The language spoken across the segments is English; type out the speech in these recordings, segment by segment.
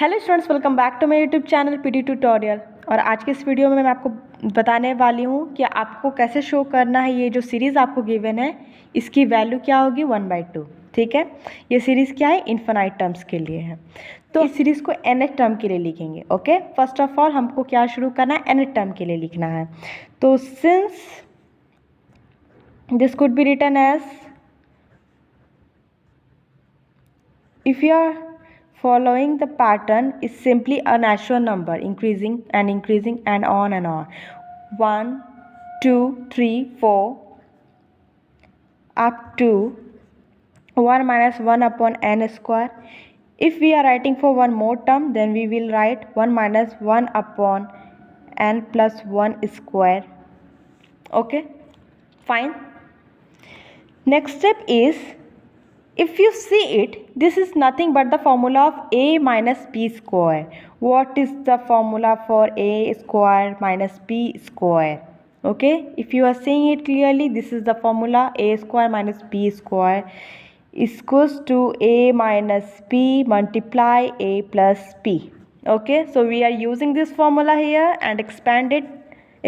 Hello students, welcome back to my YouTube channel PT tutorial. और आज के इस वीडियो में मैं आपको बताने वाली हूँ कि आपको कैसे शो करना है ये जो सीरीज़ आपको गिवन है इसकी वैल्यू क्या होगी 1/2। ठीक है, ये सीरीज़ क्या है, इन्फिनाइट टर्म्स के लिए है। तो इस सीरीज़ को nth टर्म के लिए लिखेंगे। ओके, फर्स्ट ऑफ ऑल हमको क्या शुरू करना है, nth टर्म के लिए लिखना है। तो since this could be written as, if you are following the pattern is simply a natural number increasing and on 1 2 3 4 up to 1 minus 1 upon n square. If we are writing for one more term, then we will write 1 minus 1 upon n plus 1 square. Okay, fine. Next step is, if you see it, this is nothing but the formula of a minus b square. What is the formula for a square minus b square? Okay, if you are seeing it clearly, this is the formula a square minus b square is equals to a minus b multiply a plus b. Okay, so we are using this formula here and expand it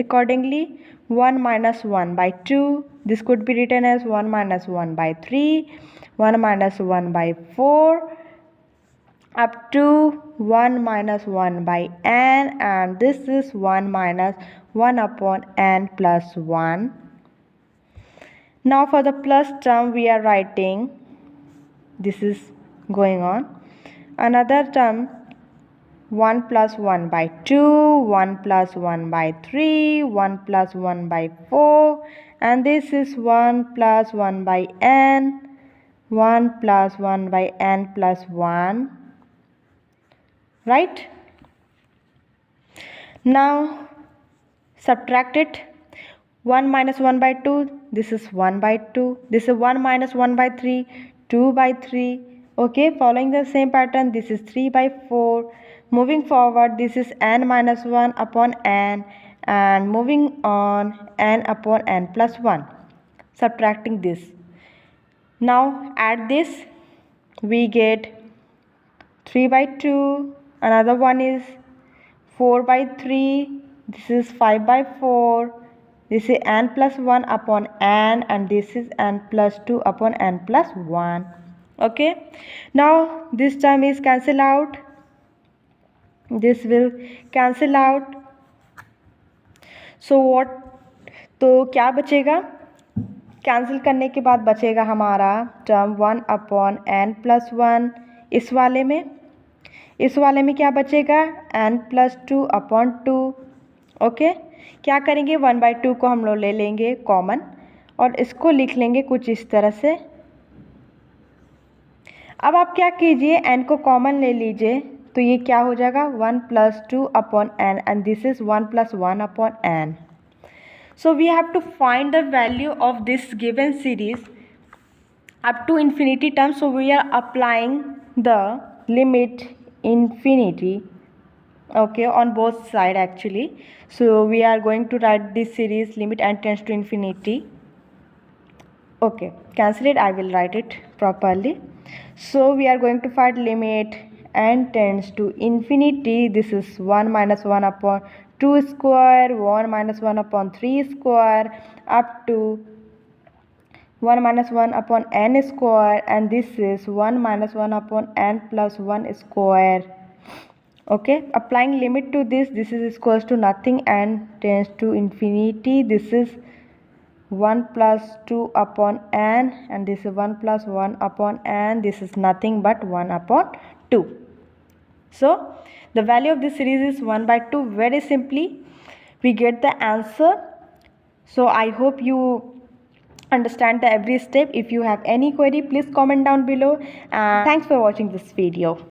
accordingly. 1 minus 1 by 2, this could be written as 1 minus 1 by 3, 1 minus 1 by 4 up to 1 minus 1 by n, and this is 1 minus 1 upon n plus 1. Now for the plus term we are writing, this is going on, another term 1 plus 1 by 2, 1 plus 1 by 3, 1 plus 1 by 4, and this is 1 plus 1 by n, 1 plus 1 by n plus 1, right? Now subtract it. 1 minus 1 by 2, this is 1 by 2, this is 1 minus 1 by 3, 2 by 3. Okay, following the same pattern, this is 3 by 4. Moving forward, this is n minus 1 upon n, and moving on n upon n plus 1. Subtracting this. Now add this, we get 3 by 2, another one is 4 by 3, this is 5 by 4, this is n plus 1 upon n, and this is n plus 2 upon n plus 1. Okay, now this term is cancel out, this will cancel out. So what, तो क्या बचेगा, cancel करने के बाद बचेगा हमारा term 1 upon n plus 1। इस वाले में क्या बचेगा, n प्लस 2 अपॉन 2। ओके, क्या करेंगे, 1/2 को हम लोग ले लेंगे कॉमन और इसको लिख लेंगे कुछ इस तरह से। अब आप क्या कीजिए, n को कॉमन ले लीजिए, तो ये क्या हो जाएगा 1 plus 2 upon n, and this is 1 plus 1 upon n. So we have to find the value of this given series up to infinity term. So we are applying the limit infinity, okay, on both side actually. So we are going to write this series limit n tends to infinity. Okay, cancel it, I will write it properly. So we are going to find limit n tends to infinity. This is 1 minus 1 upon 2 square, 1 minus 1 upon 3 square, up to 1 minus 1 upon n square, and this is 1 minus 1 upon n plus 1 square. Okay, applying limit to this, this is equals to nothing, n tends to infinity. This is 1 plus 2 upon n, and this is 1 plus 1 upon n. This is nothing but 1 upon 2. So the value of this series is 1/2. Very simply we get the answer. So I hope you understand the every step. If you have any query, please comment down below, and thanks for watching this video.